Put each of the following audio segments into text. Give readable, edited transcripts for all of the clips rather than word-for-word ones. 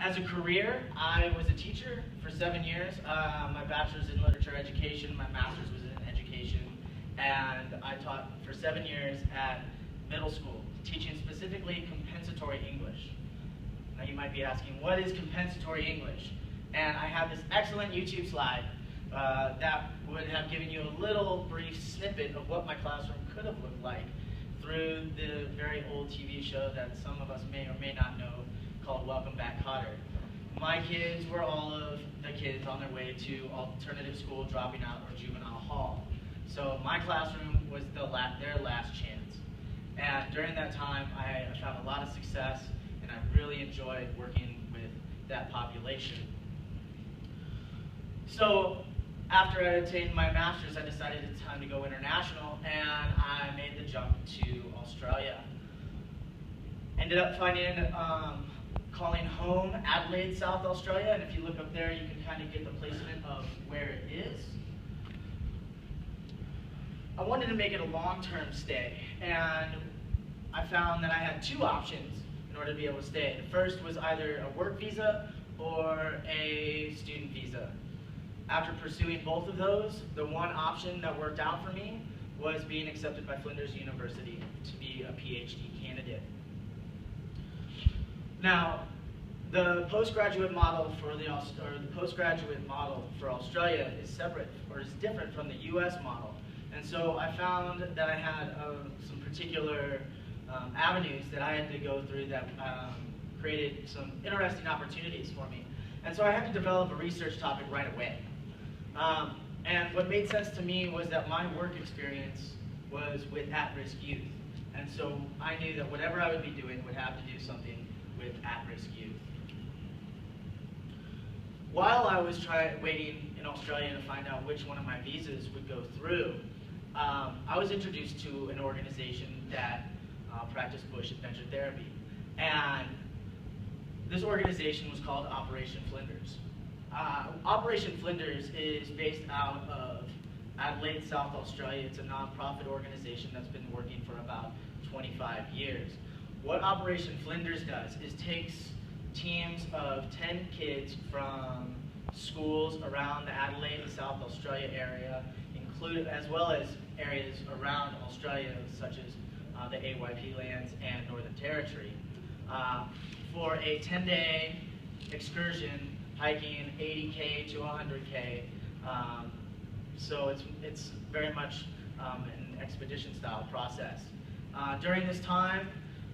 As a career, I was a teacher for 7 years. My bachelor's in literature education, my master's was in education, and I taught for 7 years at middle school, teaching specifically compensatory English. Now you might be asking, what is compensatory English? And I have this excellent YouTube slide that would have given you a little brief snippet of what my classroom could have looked like through the very old TV show that some of us may or may not know called Welcome Back, Kotter. My kids were all of the kids on their way to alternative school, dropping out, or juvenile hall. So my classroom was their last chance. And during that time, I found a lot of success, and I really enjoyed working with that population. So after I attained my master's, I decided it's time to go international, and I made the jump to Australia. Ended up calling home Adelaide, South Australia, and if you look up there, you can kind of get the placement of where it is. I wanted to make it a long-term stay, and I found that I had two options in order to be able to stay. The first was either a work visa or a student visa. After pursuing both of those, the one option that worked out for me was being accepted by Flinders University to be a PhD candidate. Now, the postgraduate model for Australia is separate, or is different from the U.S. model, and so I found that I had some particular avenues that I had to go through that created some interesting opportunities for me, and so I had to develop a research topic right away. And what made sense to me was that my work experience was with at-risk youth, and so I knew that whatever I would be doing would have to do something with at-risk youth. While I was waiting in Australia to find out which one of my visas would go through, I was introduced to an organization that practiced bush adventure therapy. And this organization was called Operation Flinders. Operation Flinders is based out of Adelaide, South Australia. It's a non-profit organization that's been working for about 25 years. What Operation Flinders does is takes teams of 10 kids from schools around the Adelaide and South Australia area, as well as areas around Australia, such as the AYP lands and Northern Territory, for a 10-day excursion, hiking 80K to 100K. So it's very much an expedition-style process. During this time,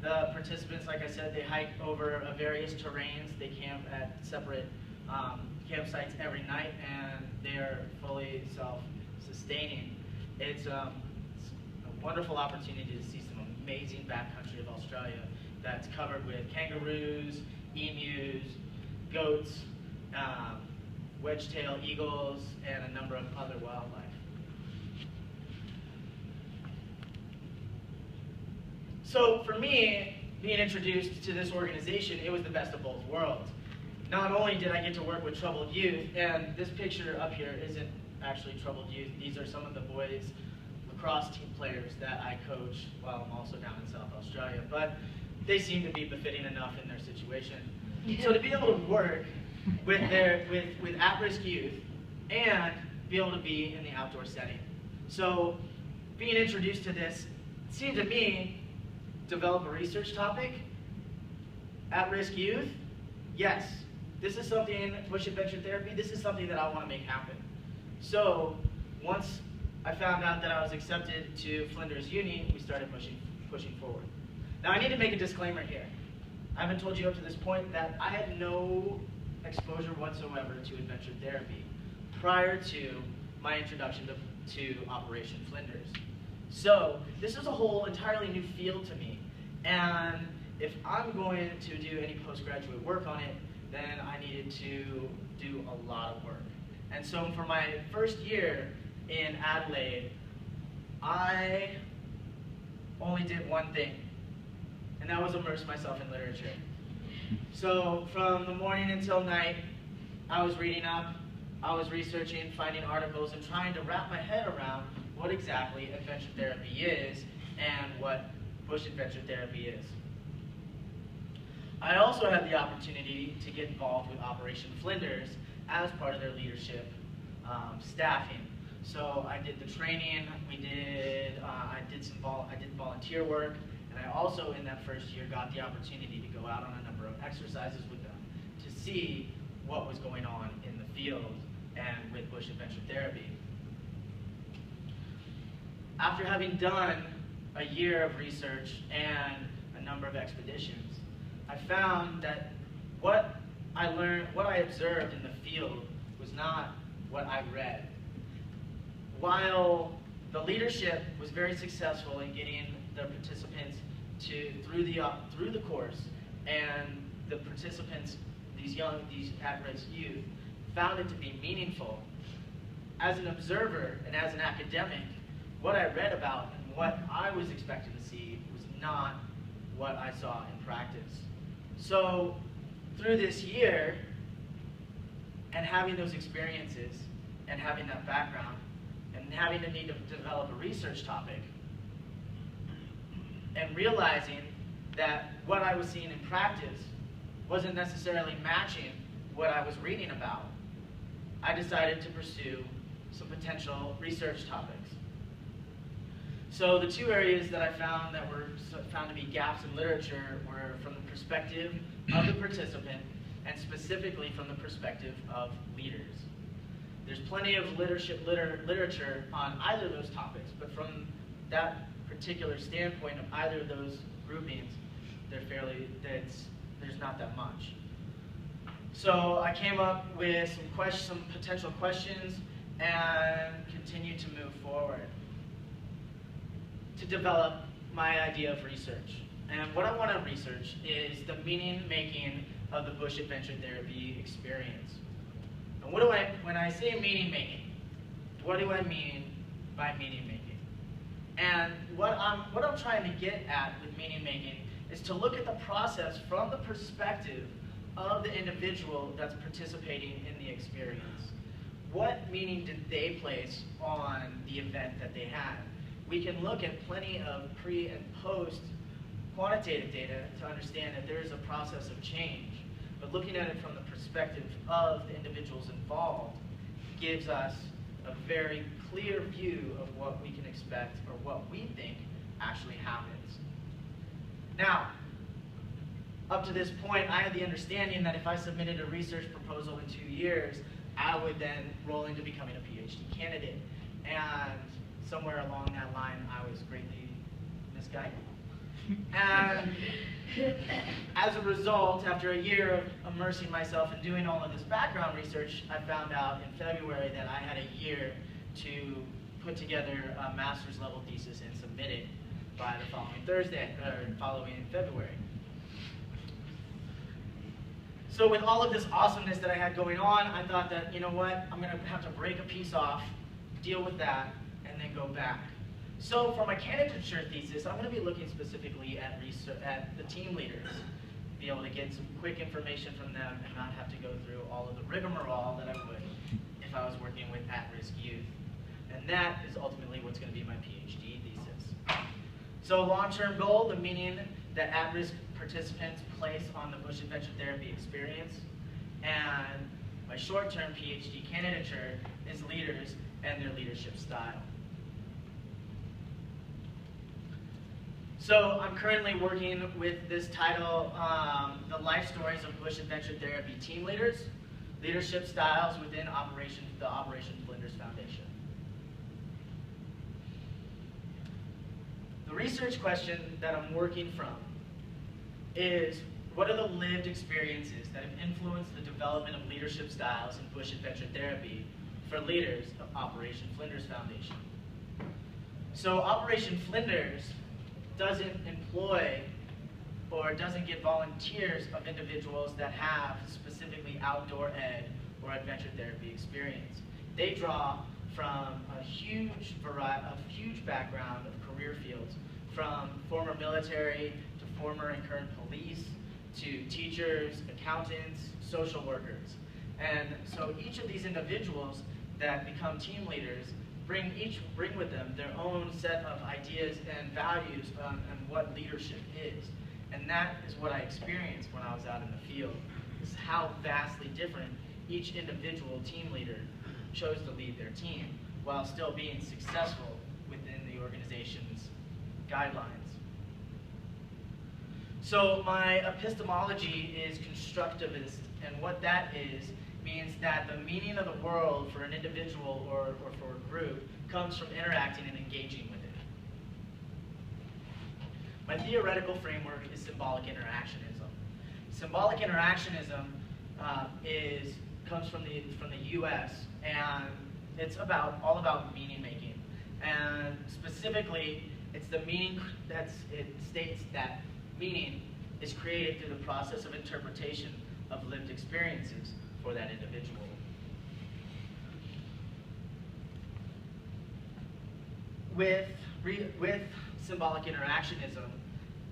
the participants, like I said, they hike over various terrains. They camp at separate campsites every night, and they are fully self-sustaining. It's a wonderful opportunity to see some amazing backcountry of Australia that's covered with kangaroos, emus, goats, wedge-tailed eagles, and a number of other wildlife. So for me, being introduced to this organization, it was the best of both worlds. Not only did I get to work with troubled youth, and this picture up here isn't actually troubled youth, these are some of the boys lacrosse team players that I coach while I'm also down in South Australia, but they seem to be befitting enough in their situation. So to be able to work with at-risk youth and be able to be in the outdoor setting. So being introduced to this seemed to me develop a research topic. At-risk youth, yes, this is something, bush adventure therapy, this is something that I want to make happen. So once I found out that I was accepted to Flinders Uni, we started pushing forward. Now I need to make a disclaimer here. I haven't told you up to this point that I had no exposure whatsoever to adventure therapy prior to my introduction to Operation Flinders. So this is a whole entirely new field to me, and if I'm going to do any postgraduate work on it, then I needed to do a lot of work. And so for my first year in Adelaide, I only did one thing, and that was immerse myself in literature. So from the morning until night, I was reading up, I was researching, finding articles, and trying to wrap my head around what exactly adventure therapy is and what bush adventure therapy is. I also had the opportunity to get involved with Operation Flinders as part of their leadership staffing. So I did the training, I did volunteer work, and I also in that first year got the opportunity to go out on a number of exercises with them to see what was going on in the field and with bush adventure therapy. After having done a year of research and a number of expeditions, I found that what I observed in the field was not what I read. While the leadership was very successful in getting the participants through the course, and the participants, these at-risk youth, found it to be meaningful, as an observer and as an academic, what I read about and what I was expected to see was not what I saw in practice. So through this year, and having those experiences, and having that background, and having the need to develop a research topic, and realizing that what I was seeing in practice wasn't necessarily matching what I was reading about, I decided to pursue some potential research topics. So the two areas that I found that were found to be gaps in literature were from the perspective of the participant, and specifically from the perspective of leaders. There's plenty of literature on either of those topics, but from that particular standpoint of either of those groupings, there's not that much. So I came up with some potential questions and continued to move forward to develop my idea of research. And what I want to research is the meaning-making of the bush adventure therapy experience. And when I say meaning-making, what do I mean by meaning-making? And what I'm trying to get at with meaning-making is to look at the process from the perspective of the individual that's participating in the experience. What meaning did they place on the event that they had? We can look at plenty of pre and post quantitative data to understand that there is a process of change, but looking at it from the perspective of the individuals involved gives us a very clear view of what we can expect or what we think actually happens. Now, up to this point, I had the understanding that if I submitted a research proposal in 2 years, I would then roll into becoming a PhD candidate. And somewhere along that line, I was greatly misguided. And as a result, after a year of immersing myself in doing all of this background research, I found out in February that I had a year to put together a master's level thesis and submit it by the following February. So with all of this awesomeness that I had going on, I thought that, you know what, I'm going to have to break a piece off, deal with that, and then go back. So for my candidature thesis, I'm going to be looking specifically at the team leaders, be able to get some quick information from them and not have to go through all of the rigmarole that I would if I was working with at-risk youth. And that is ultimately what's going to be my PhD thesis. So long-term goal, the meaning that at-risk participants place on the bush adventure therapy experience. And my short-term PhD candidature is leaders and their leadership style. So I'm currently working with this title, The Life Stories of Bush Adventure Therapy Team Leaders, Leadership Styles within the Operation Flinders Foundation. The research question that I'm working from is, what are the lived experiences that have influenced the development of leadership styles in bush adventure therapy for leaders of Operation Flinders Foundation? So Operation Flinders doesn't employ or doesn't get volunteers of individuals that have specifically outdoor ed or adventure therapy experience. They draw from a huge background of career fields, from former military to former and current police to teachers, accountants, social workers. And so each of these individuals that become team leaders bring with them their own set of ideas and values on what leadership is. And that is what I experienced when I was out in the field. This is how vastly different each individual team leader chose to lead their team while still being successful within the organization's guidelines. So my epistemology is constructivist, and what that is means that the meaning of the world for an individual or for a group comes from interacting and engaging with it. My theoretical framework is symbolic interactionism. Symbolic interactionism comes from the U.S. and it's all about meaning making. And specifically, it's the meaning it states that meaning is created through the process of interpretation of lived experiences for that individual. With symbolic interactionism,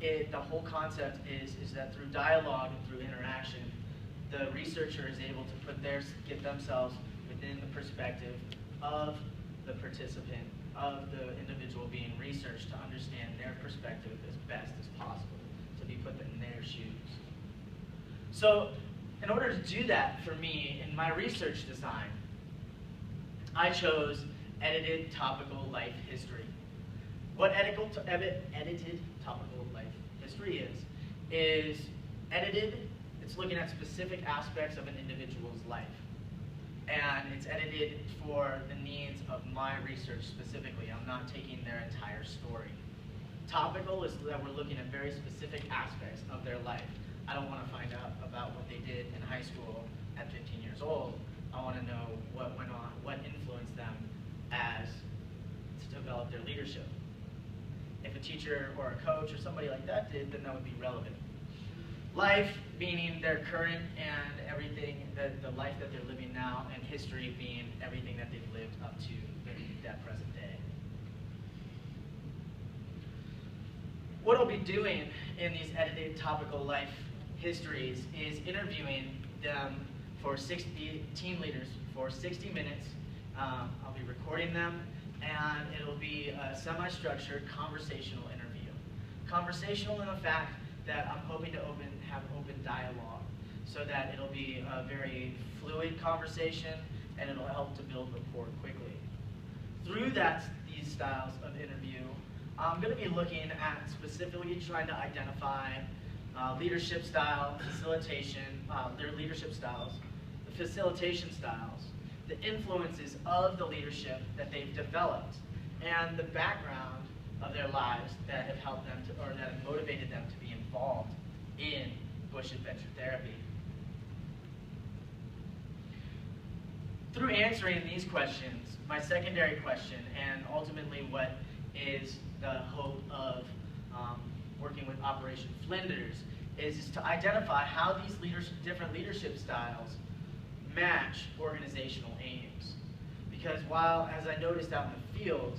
the whole concept is that through dialogue and through interaction, the researcher is able to get themselves within the perspective of the participant, of the individual being researched, to understand their perspective as best as possible, to be put in their shoes. So, in order to do that for me in my research design, I chose edited topical life history. What edited topical life history is edited. It's looking at specific aspects of an individual's life. And it's edited for the needs of my research specifically. I'm not taking their entire story. Topical is that we're looking at very specific aspects of their life. I don't want to find out about what they did in high school at 15 years old. I want to know what went on, what influenced them as to develop their leadership. If a teacher or a coach or somebody like that did, then that would be relevant. Life meaning their current and everything, the life that they're living now, and history being everything that they've lived up to that present day. What I'll be doing in these edited topical life histories is interviewing them for 60 team leaders for 60 minutes. I'll be recording them, and it'll be a semi-structured conversational interview. Conversational in the fact that I'm hoping to have open dialogue, so that it'll be a very fluid conversation and it'll help to build rapport quickly. Through these styles of interview, I'm going to be looking at specifically trying to identify leadership style, facilitation, their leadership styles, the facilitation styles, the influences of the leadership that they've developed, and the background of their lives that have helped them to, or that have motivated them to be involved in Bush Adventure Therapy. Through answering these questions, my secondary question, and ultimately what is the hope of working with Operation Flinders, is to identify how these different leadership styles match organizational aims. Because while, as I noticed out in the field,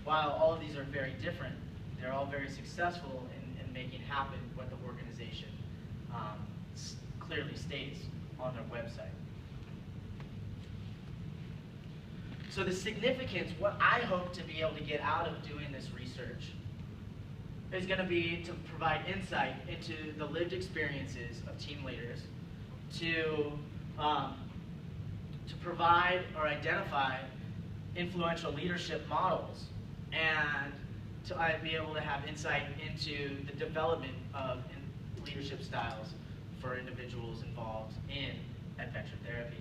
while all of these are very different, they're all very successful in making happen what the organization clearly states on their website. So the significance, what I hope to be able to get out of doing this research is going to be to provide insight into the lived experiences of team leaders, to provide or identify influential leadership models, and to be able to have insight into the development of leadership styles for individuals involved in adventure therapy.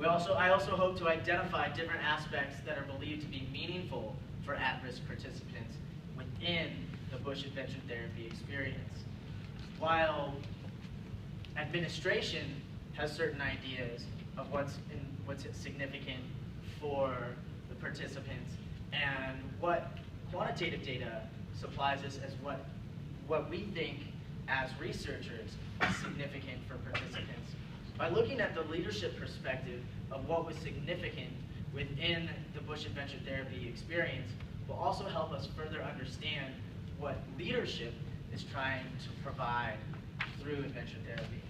I also hope to identify different aspects that are believed to be meaningful for at-risk participants within the Bush Adventure Therapy experience. While administration has certain ideas of what's significant for the participants, and what quantitative data supplies us as what we think as researchers is significant for participants. By looking at the leadership perspective of what was significant within the Bush Adventure Therapy experience will also help us further understand what leadership is trying to provide through adventure therapy.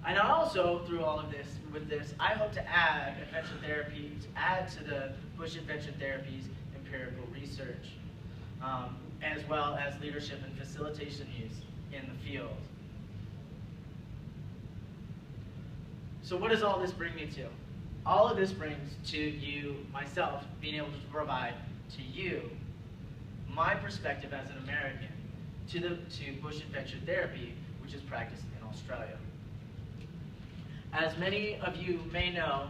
And also, through all of this, I hope to add adventure therapy, to add to the Bush Adventure Therapy's empirical research. as well as leadership and facilitation use in the field. So what does all this bring me to? All of this brings to you, myself, being able to provide to you my perspective as an American to bush adventure therapy, which is practiced in Australia. As many of you may know,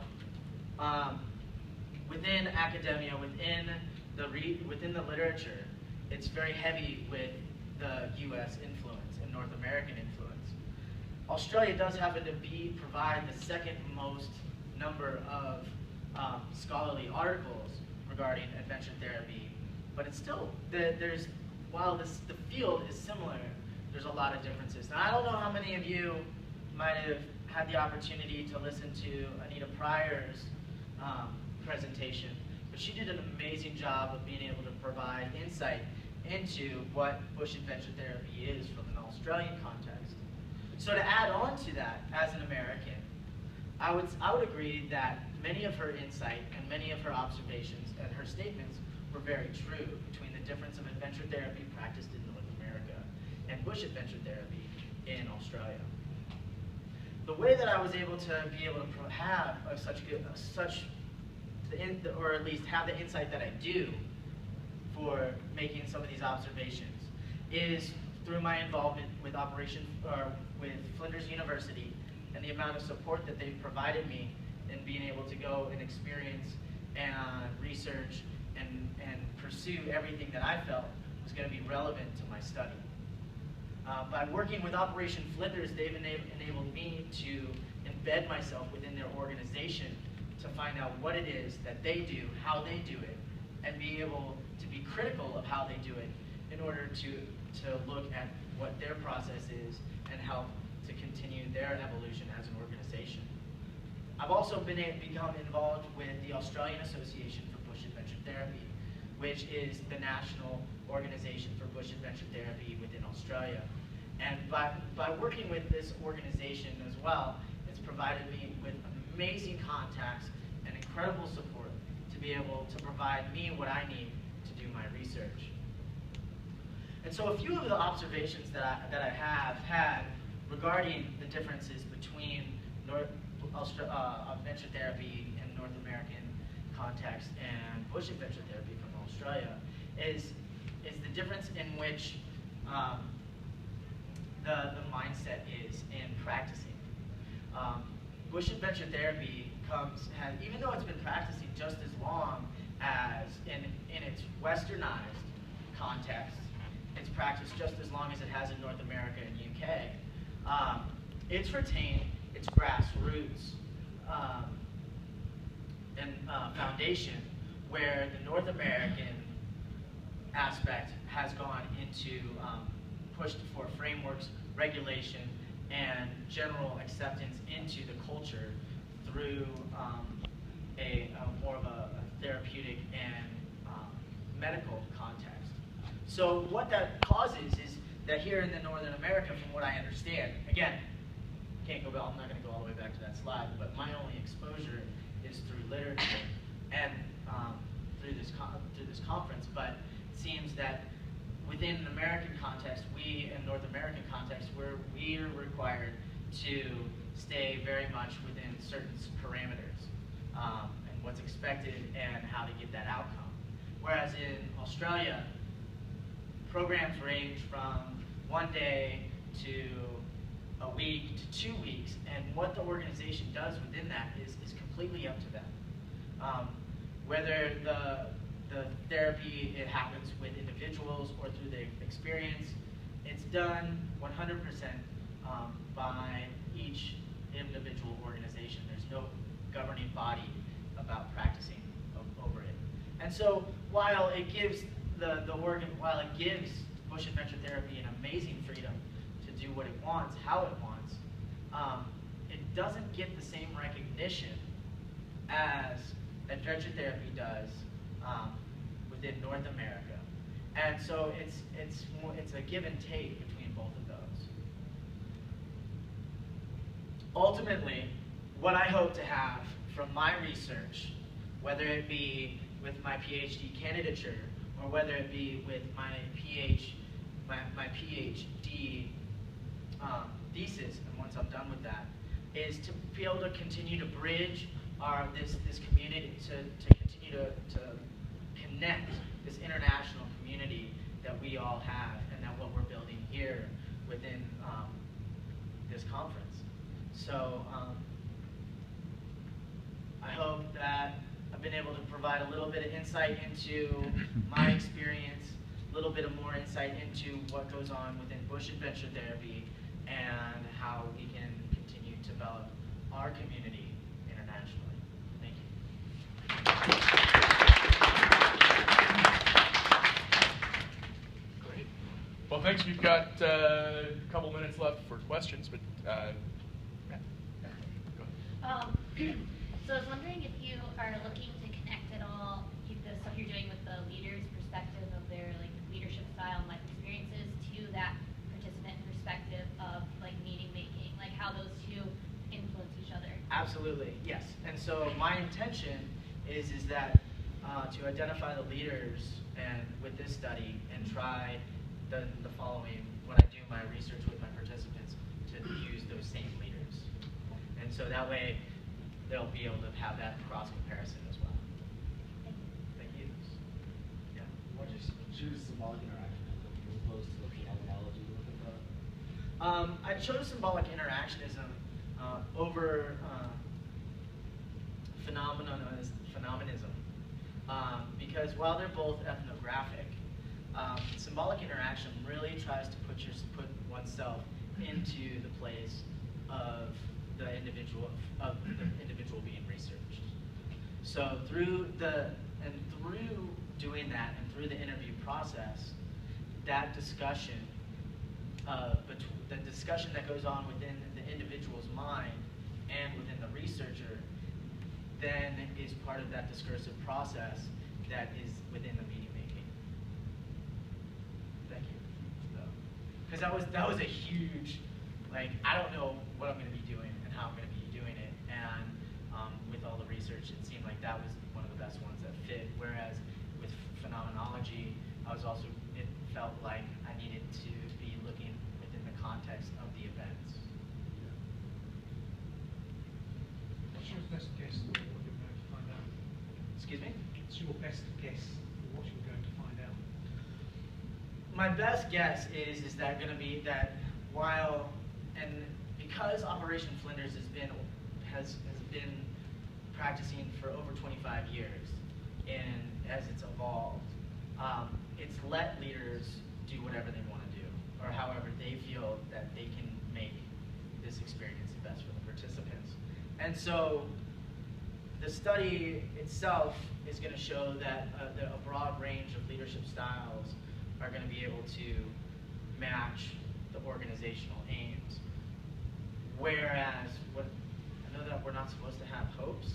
within academia, within the literature, it's very heavy with the U.S. influence and North American influence. Australia does happen to provide the second most number of scholarly articles regarding adventure therapy, but it's still, while the field is similar, there's a lot of differences. Now, I don't know how many of you might have had the opportunity to listen to Anita Pryor's presentation, but she did an amazing job of being able to provide insight into what bush adventure therapy is from an Australian context. So to add on to that, as an American, I would agree that many of her insight and many of her observations and her statements were very true between the difference of adventure therapy practiced in North America and bush adventure therapy in Australia. The way that I was able to have or at least have the insight that I do for making some of these observations is through my involvement with with Flinders University and the amount of support that they've provided me in being able to go and experience and research and pursue everything that I felt was going to be relevant to my study. By working with Operation Flinders, they've enabled me to embed myself within their organization to find out what it is that they do, how they do it, and be able to be critical of how they do it in order to look at what their process is and help to continue their evolution as an organization. I've also become involved with the Australian Association for Bush Adventure Therapy, which is the national organization for bush adventure therapy within Australia. And by working with this organization as well, it's provided me with amazing contacts and incredible support to be able to provide me what I need to do my research. And so a few of the observations that I have had regarding the differences between adventure therapy in North American context and bush adventure therapy from Australia is the difference in which the mindset is in practicing. Bush adventure therapy even though it's been practicing just as long as in its westernized context, it's practiced just as long as it has in North America and UK. It's retained its grassroots and foundation, where the North American aspect has gone into pushed for frameworks, regulation, and general acceptance into the culture through more of a therapeutic and medical context. So what that causes is that here in the Northern America, from what I understand, again, I'm not going to go all the way back to that slide, but my only exposure is through literature and through this conference. But it seems that within an American context, we in North American context, we are required to stay very much within certain parameters and what's expected and how to get that outcome. Whereas in Australia, programs range from 1 day to a week to 2 weeks, and what the organization does within that is completely up to them. Whether the therapy, it happens with individuals or through the experience, it's done 100% by each individual organization. There's no governing body about practicing over it. And so while it gives bush adventure therapy an amazing freedom to do what it wants, how it wants, it doesn't get the same recognition as adventure therapy does within North America. And so it's a give and take between both of those. Ultimately, what I hope to have from my research, whether it be with my PhD candidature or whether it be with my PhD thesis, and once I'm done with that, is to be able to continue to bridge this community, to continue to connect this international community that we all have, and that what we're building here within this conference. So I hope that I've been able to provide a little bit of insight into my experience, a little bit of more insight into what goes on within bush adventure therapy, and how we can continue to develop our community internationally. Thank you. Great. Well, thanks. We've got a couple minutes left for questions, but yeah. Go ahead. So I was wondering if you are looking to connect at all the stuff you're doing with the leaders' perspective of their leadership style and life experiences to that participant perspective of meeting making, how those two influence each other. Absolutely, yes. And so my intention is that to identify the leaders and with this study and try the following when I do my research with my participants to use those same leaders. And so that way they'll be able to have that cross comparison as well. Thank you. Yeah. Why just choose symbolic interactionism as opposed to the phenomenology you look at that? I chose symbolic interactionism over phenomenism because while they're both ethnographic, symbolic interaction really tries to put oneself into the place of the individual being researched. So through doing that and through the interview process, that discussion, the discussion that goes on within the individual's mind and within the researcher, then is part of that discursive process that is within the meaning making. Thank you. Because that was a huge, I don't know what I'm going to be doing and how I'm going to be doing it, and with all the research, it seemed like that was one of the best ones that fit. Whereas with phenomenology, it felt like I needed to be looking within the context of the events. What's your best guess for what you're going to find out? Excuse me? What's your best guess for what you're going to find out? My best guess is that going to be that because Operation Flinders has been practicing for over 25 years, and as it's evolved, it's let leaders do whatever they want to do, or however they feel that they can make this experience the best for the participants. And so the study itself is going to show that a broad range of leadership styles are going to be able to match the organizational aims. Whereas, I know that we're not supposed to have hopes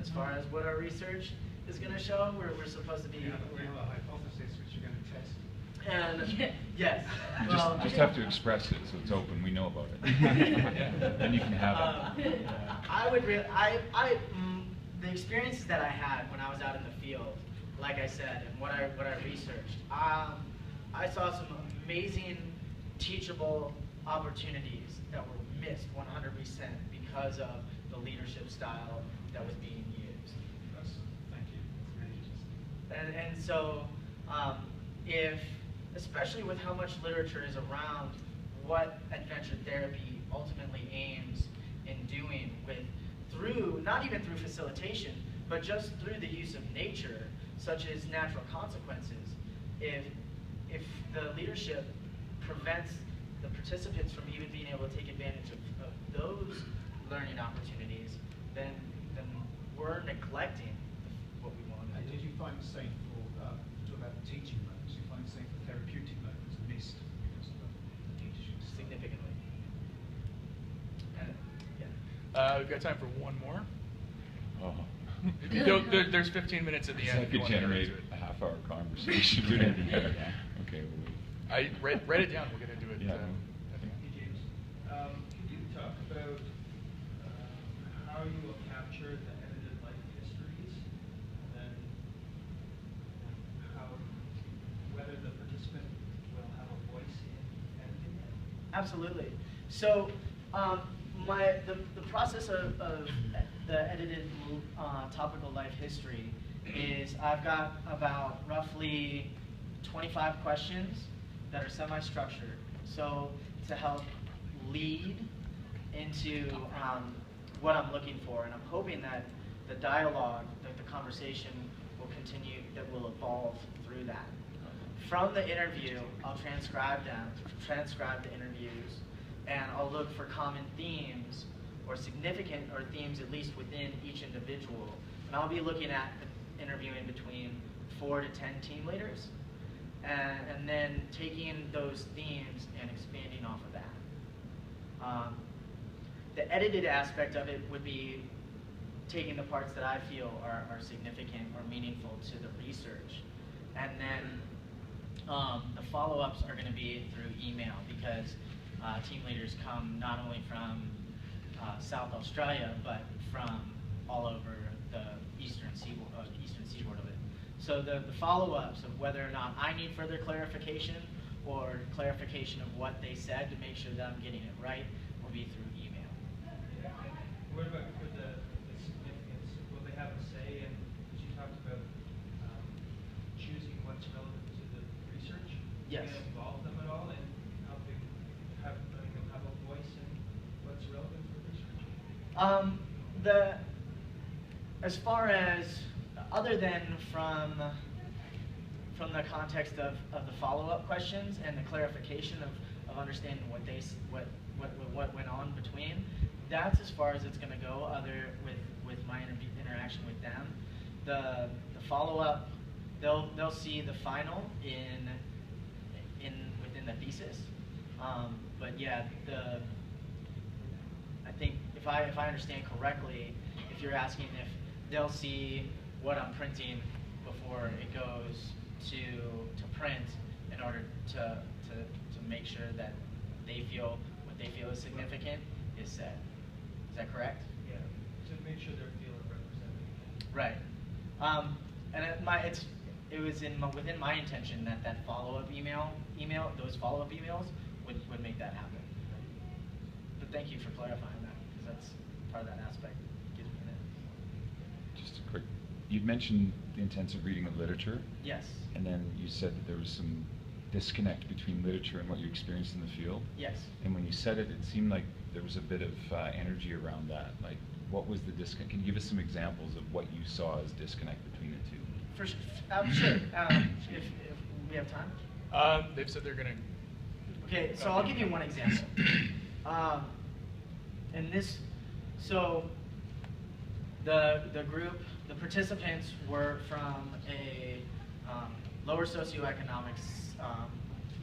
as far as what our research is going to show. We're supposed to be. We have a hypothesis which you're going to test. And yes, just have to express it so it's open. We know about it. Then you can have it. The experiences that I had when I was out in the field, like I said, and what I researched, I saw some amazing teachable opportunities that were missed 100% because of the leadership style that was being used. Thank you. That's very interesting. And so, especially with how much literature is around what adventure therapy ultimately aims in doing not even through facilitation, but just through the use of nature, such as natural consequences, if the leadership prevents the participants from even being able to take advantage of those learning opportunities, then we're neglecting what we want to do. Did you find the same for talk about teaching modes? Did you find the same for therapeutic modes missed because of the leadership style? Significantly. We've got time for one more. Oh. There's 15 minutes at the end. I could generate a half-hour conversation. Okay. Write it down. We'll get into it. Yeah. James, could you talk about how you will capture the edited life histories, and then how absolutely. So the process of the edited topical life history is I've got about roughly 25 questions that are semi-structured. So to help lead into what I'm looking for, and I'm hoping that the dialogue, that the conversation will continue, that will evolve through that. From the interview, I'll transcribe the interviews, and I'll look for common themes or significant or themes at least within each individual. And I'll be looking at interviewing between 4 to 10 team leaders, and then taking those themes and expanding off of that. The edited aspect of it would be taking the parts that I feel are significant or meaningful to the research. And then the follow-ups are going to be through email, because team leaders come not only from South Australia, but from all over the eastern seaboard of it. So the follow-ups of whether or not I need further clarification or clarification of what they said to make sure that I'm getting it right will be through email. What about for the significance? Will they have a say in, as you talked about, choosing what's relevant to the research? Yes. Can it involve them at all in helping have a voice in what's relevant for research? As far as, other than from the context of the follow-up questions and the clarification of understanding what went on between, that's as far as it's going to go. Other with my interaction with them, the follow-up, they'll see the final within the thesis. But yeah, I think if I understand correctly, if you're asking if they'll see what I'm printing before it goes to print, in order to make sure that what they feel is significant is said. Is that correct? Yeah, to make sure they're feeling represented. Right. And it was within my intention that follow-up those follow-up emails would make that happen. But thank you for clarifying that, because that's part of that aspect. Gives me that. Just a quick, you'd mentioned the intensive reading of literature. Yes. And then you said that there was some disconnect between literature and what you experienced in the field. Yes. And when you said it, it seemed like there was a bit of energy around that. Like, what was the disconnect? Can you give us some examples of what you saw as disconnect between the two? For sure. If we have time. They've said they're going to. Okay, so I'll give you one example. The group, the participants were from a lower socioeconomic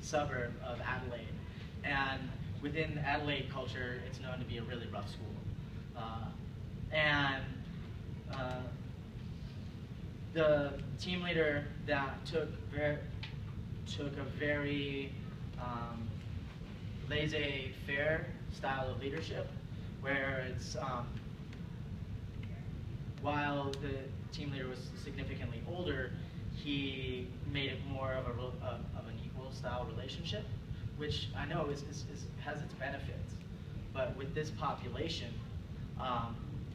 suburb of Adelaide, and within Adelaide culture, it's known to be a really rough school. The team leader that took a very laissez-faire style of leadership, where it's while the team leader was significantly older, he made it more of an equal style relationship, which I know has its benefits. But with this population,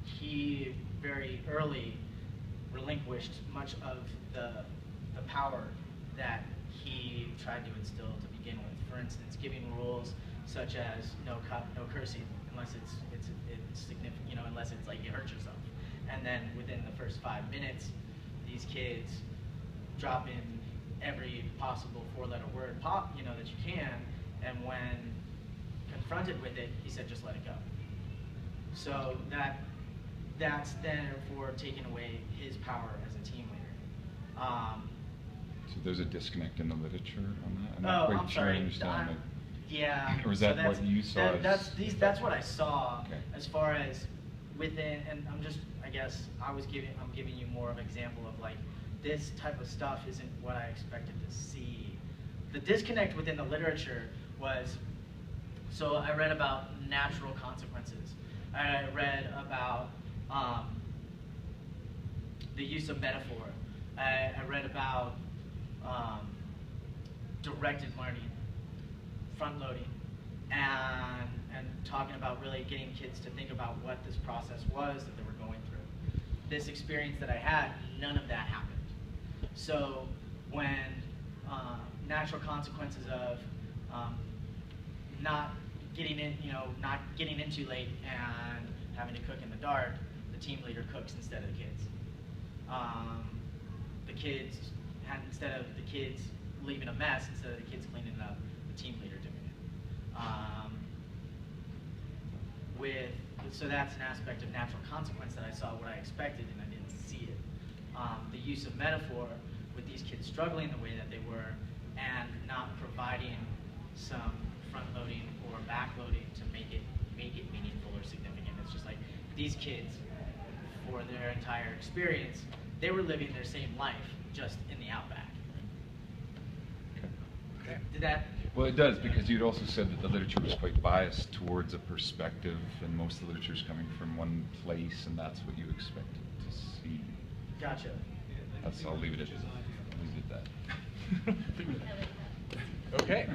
he very early relinquished much of the power that he tried to instill to begin with. For instance, giving rules such as no cursing unless it's significant, unless it's like you hurt yourself. And then within the first 5 minutes, these kids drop in every possible 4-letter word that you can, and when confronted with it, he said, just let it go. So that's therefore taking away his power as a team leader. So there's a disconnect in the literature on that? I'm not quite I'm sure I sorry. understand it. Yeah. Or is that what you saw? That's what I saw. Okay. As far as within, and I'm giving you more of an example of like, this type of stuff isn't what I expected to see. The disconnect within the literature was, so I read about natural consequences. I read about the use of metaphor. I read about directed learning, front loading, and talking about really getting kids to think about what this process was that they were going through. This experience that I had, none of that happened. So when natural consequences of not getting in, not getting in too late and having to cook in the dark, the team leader cooks instead of the kids. Instead of the kids leaving a mess, instead of the kids cleaning it up, the team leader doing it. So that's an aspect of natural consequence that I saw what I expected and I didn't see it. The use of metaphor with these kids struggling the way that they were and not providing some front loading or back loading to make it meaningful or significant. It's just like these kids, for their entire experience, they were living their same life, just in the Outback. Okay. Did that? Well, it does, because you'd also said that the literature was quite biased towards a perspective, and most of the literature is coming from one place, and that's what you expected to see. Gotcha. I'll leave it at that. Okay.